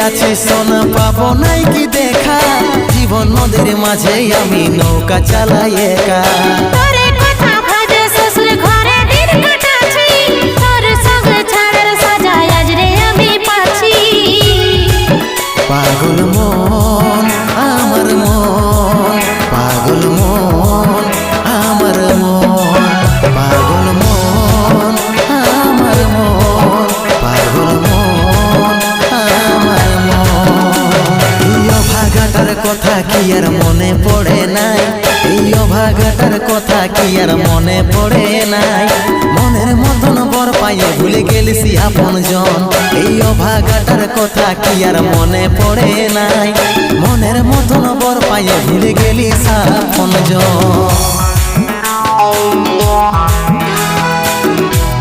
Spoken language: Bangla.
আছি সোনা পাবো নাই কি দেখা, জীবন নদীর মাঝে আমি নৌকা চালাই একা। তোরে কথা ভাজে শ্বশুর ঘরে দিন কাটাছি, তোর সঙ্গে ছাড়ার সাজা আজ রে আমি পাচ্ছি। পাগল মন আমার মন, পাগল মন আমার মন, পাগল মন আমার মন, পাগল মন আমার মন। এই অভাগাটার কথা কি আর মনে পড়ে নাই, এই অভাগাটার কথা কি আর মনে পড়ে নাই। মনের মতন বর পাইয়ে ভুলে গেলিস আপন জন, এই অভাগাটার কথা কি আর মনে পড়ে নাই। মনের মতন বর পাইয়ে ভুলে গেলিস আপন জন।